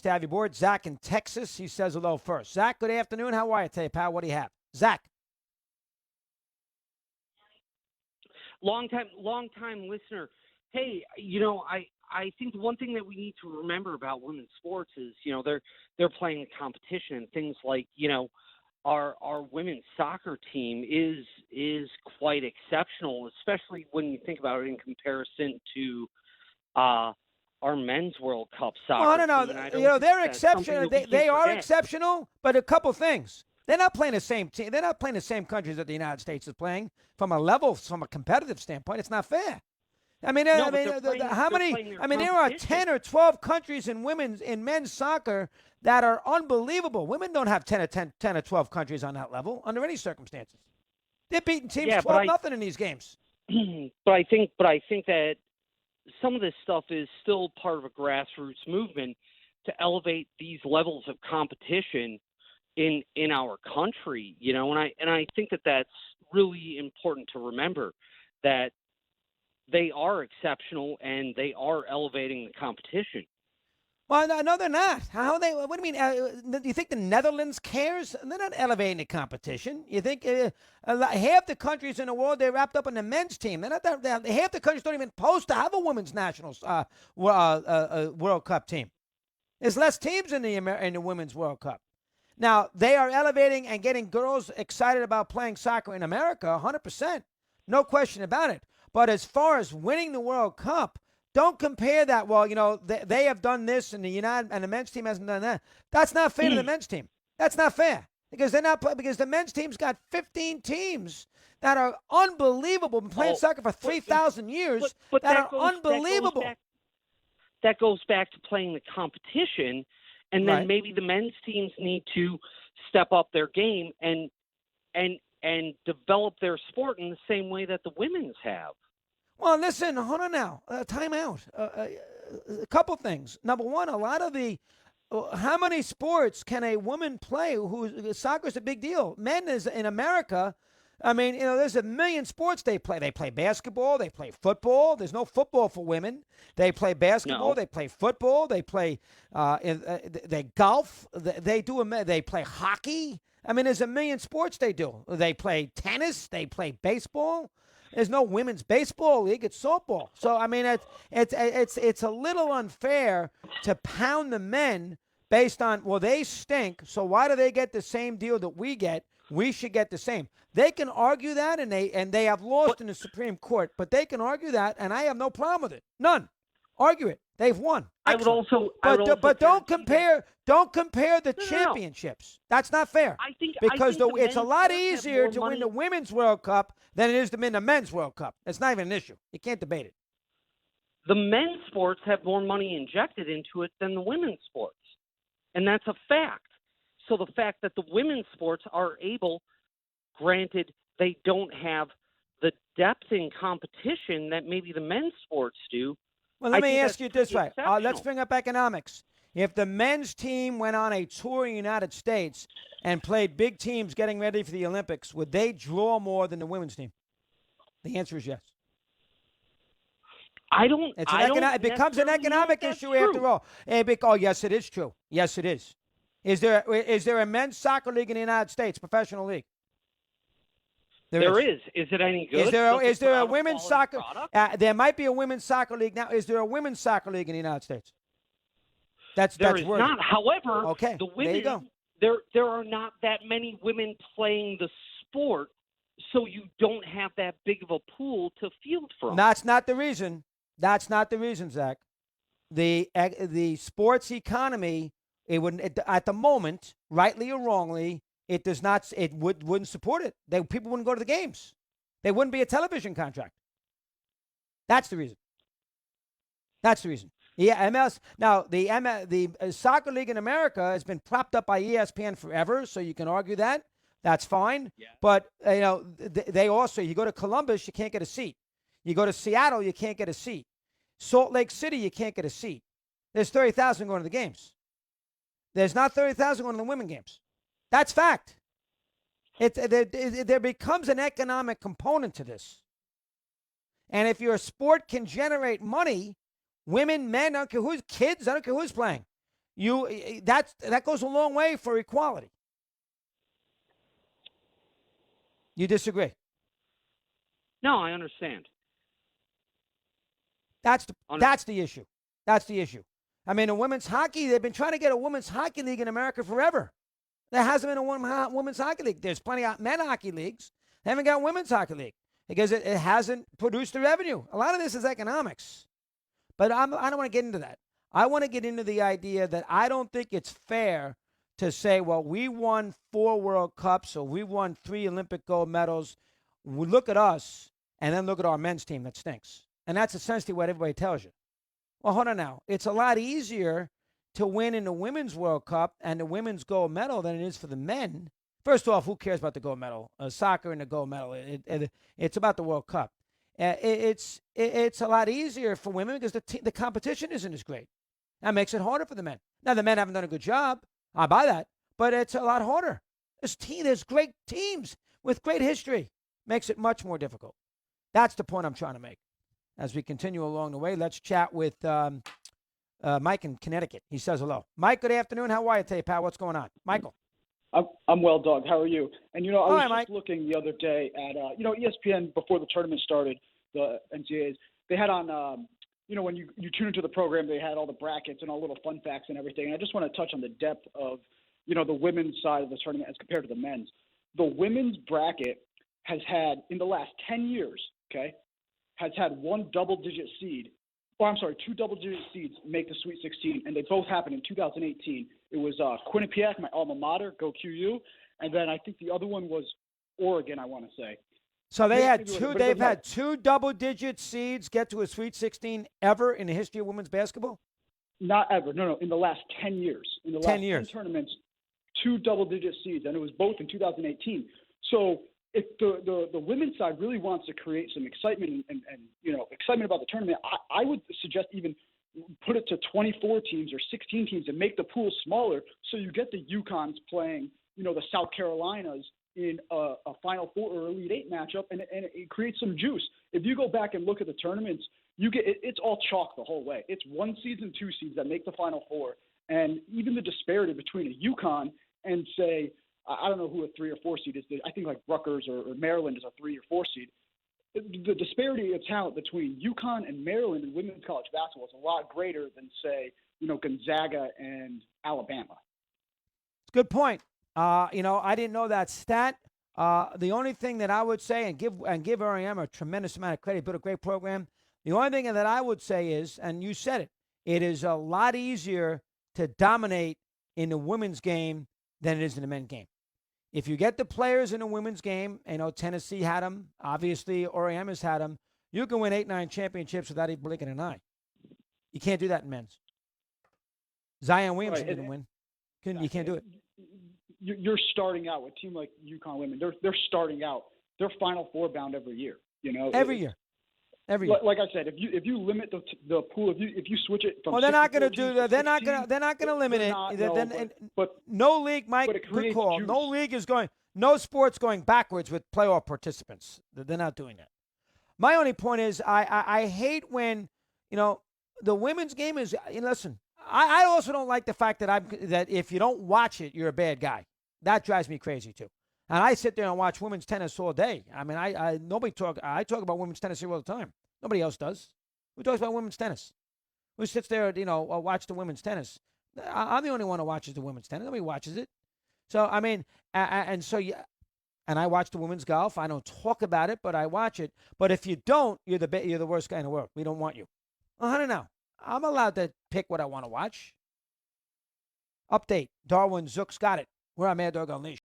to have you aboard. Zach in Texas. He says hello first. Zach, good afternoon. How are you today, pal? What do you have? Zach. Long time listener. Hey, I think the one thing that we need to remember about women's sports is, they're playing a competition, and things like, our women's soccer team is quite exceptional, especially when you think about it in comparison to our men's World Cup soccer. Well, no. They're exceptional. They are exceptional, but a couple things. They're not playing the same team. They're not playing the same countries that the United States is playing from a competitive standpoint. It's not fair. I mean, how many? I mean, there are 10 or 12 countries in men's soccer that are unbelievable. Women don't have 10 or 12 countries on that level under any circumstances. They're beating teams 12-0 in these games. But I think that some of this stuff is still part of a grassroots movement to elevate these levels of competition in our country, and I think that that's really important to remember, that they are exceptional and they are elevating the competition. Well, no, they're not. What do you mean? Do you think the Netherlands cares? They're not elevating the competition. You think half the countries in the world, they're wrapped up in the men's team. They're not half the countries don't even post to have a women's national World Cup team. There's less teams in the Women's World Cup. Now, they are elevating and getting girls excited about playing soccer in America, 100%. No question about it. But as far as winning the World Cup, don't compare that. Well, they have done this and the men's team hasn't done that. That's not fair to the men's team. That's not fair because because the men's team's got 15 teams that are unbelievable. Been playing soccer for 3,000 years but that are unbelievable. That goes back to playing the competition. And then maybe the men's teams need to step up their game and develop their sport in the same way that the women's have. Well, listen, hold on now. Time out. A couple things. Number one, a lot of how many sports can a woman play? Soccer is a big deal. Men is in America. I mean, there's a million sports they play. They play basketball. They play football. There's no football for women. They play basketball. No. They play football. They play they golf. They play hockey. I mean, there's a million sports they do. They play tennis. They play baseball. There's no women's baseball league. It's softball. So I mean, it's a little unfair to pound the men based on they stink. So why do they get the same deal that we get? We should get the same. They can argue that, and they have lost in the Supreme Court, but they can argue that, and I have no problem with it. None. Argue it. They've won. Excellent. But don't compare the championships. That's not fair. It's a lot easier to win the Women's World Cup than it is to win the Men's World Cup. It's not even an issue. You can't debate it. The men's sports have more money injected into it than the women's sports, and that's a fact. So the fact that the women's sports are able, granted, they don't have the depth in competition that maybe the men's sports do. Well, let me ask you this way. Let's bring up economics. If the men's team went on a tour in the United States and played big teams getting ready for the Olympics, would they draw more than the women's team? The answer is yes. It becomes an economic issue after all. Yes, it is true. Yes, it is. Is there a men's soccer league in the United States, professional league? There is. Is it any good? Is there a women's soccer? There might be a women's soccer league now. Is there a women's soccer league in the United States? There is not. However, the women, there you go. There are not that many women playing the sport, so you don't have that big of a pool to field from. That's not the reason. That's not the reason, Zach. The sports economy, at the moment, rightly or wrongly, it does not. It wouldn't support it. People wouldn't go to the games. There wouldn't be a television contract. That's the reason. That's the reason. Yeah, MLS. Now the soccer league in America has been propped up by ESPN forever, so you can argue that. That's fine. Yeah. But they also, you go to Columbus, you can't get a seat. You go to Seattle, you can't get a seat. Salt Lake City, you can't get a seat. There's 30,000 going to the games. There's not 30,000 going to the women games. That's fact. There becomes an economic component to this. And if your sport can generate money, women, men, I don't care who's kids, I don't care who's playing. That goes a long way for equality. You disagree? No, I understand. That's the issue. That's the issue. I mean, a women's hockey, they've been trying to get a women's hockey league in America forever. There hasn't been a women's hockey league. There's plenty of men hockey leagues. They haven't got a women's hockey league because it hasn't produced the revenue. A lot of this is economics. But I don't want to get into that. I want to get into the idea that I don't think it's fair to say, well, we won 4 World Cups or we won 3 Olympic gold medals. We look at us and then look at our men's team that stinks. And that's essentially what everybody tells you. Well, hold on now. It's a lot easier to win in the Women's World Cup and the women's gold medal than it is for the men. First off, who cares about the gold medal? Soccer and the gold medal. It's about the World Cup. It's a lot easier for women because the competition isn't as great. That makes it harder for the men. Now, the men haven't done a good job. I buy that. But it's a lot harder. There's great teams with great history. Makes it much more difficult. That's the point I'm trying to make. As we continue along the way, let's chat with Mike in Connecticut. He says hello. Mike, good afternoon. How are you today, pal? What's going on? Michael. I'm well, Doug. How are you? And, I was just Mike. looking the other day at, ESPN before the tournament started, the NCAAs, they had on, when you tune into the program, they had all the brackets and all little fun facts and everything. And I just want to touch on the depth of, the women's side of the tournament as compared to the men's. The women's bracket has had, in the last 10 years, has had 2 double-digit seeds make the Sweet 16, and they both happened in 2018. It was Quinnipiac, my alma mater, go QU, and then I think the other one was Oregon, I want to say. So they've had 2 double-digit seeds get to a Sweet 16 ever in the history of women's basketball? Not ever. No, in the last 10 years. In the last 10 tournaments, 2 double-digit seeds, and it was both in 2018. So if the women's side really wants to create some excitement and excitement about the tournament, I would suggest even put it to 24 teams or 16 teams and make the pool smaller so you get the UConns playing, the South Carolinas in a Final Four or Elite Eight matchup, and it creates some juice. If you go back and look at the tournaments, it's all chalk the whole way. It's 1 seeds and 2 seeds that make the Final Four, and even the disparity between a UConn and, say, I don't know who a 3 or 4 seed is. I think like Rutgers or Maryland is a 3 or 4 seed. The disparity of talent between UConn and Maryland in women's college basketball is a lot greater than, say, Gonzaga and Alabama. Good point. I didn't know that stat. The only thing that I would say, and give REM a tremendous amount of credit, built a great program. The only thing that I would say is, and you said it, it is a lot easier to dominate in the women's game than it is in the men's game. If you get the players in the women's game, Tennessee had them, obviously REM has had them, you can win 8-9 championships without even blinking an eye. You can't do that in men's. Zion Williamson didn't win. You can't do it. You're starting out with a team like UConn women. They're starting out. They're Final Four bound every year. Every year. Like I said, if you limit the pool, if you switch it from they're not going to do that. They're 16, not going to limit it. But no league, Mike. Good call. No league is going. No sports going backwards with playoff participants. They're not doing that. My only point is, I hate when the women's game is. Listen, I also don't like the fact that if you don't watch it, you're a bad guy. That drives me crazy too. And I sit there and watch women's tennis all day. I mean, I talk about women's tennis here all the time. Nobody else does. Who talks about women's tennis? Who sits there, watch the women's tennis? I'm the only one who watches the women's tennis. Nobody watches it. So, I mean, and I watch the women's golf. I don't talk about it, but I watch it. But if you don't, you're the worst guy in the world. We don't want you. I don't know. I'm allowed to pick what I want to watch. Update. Darwin Zook's got it. We're on Mad Dog Unleashed.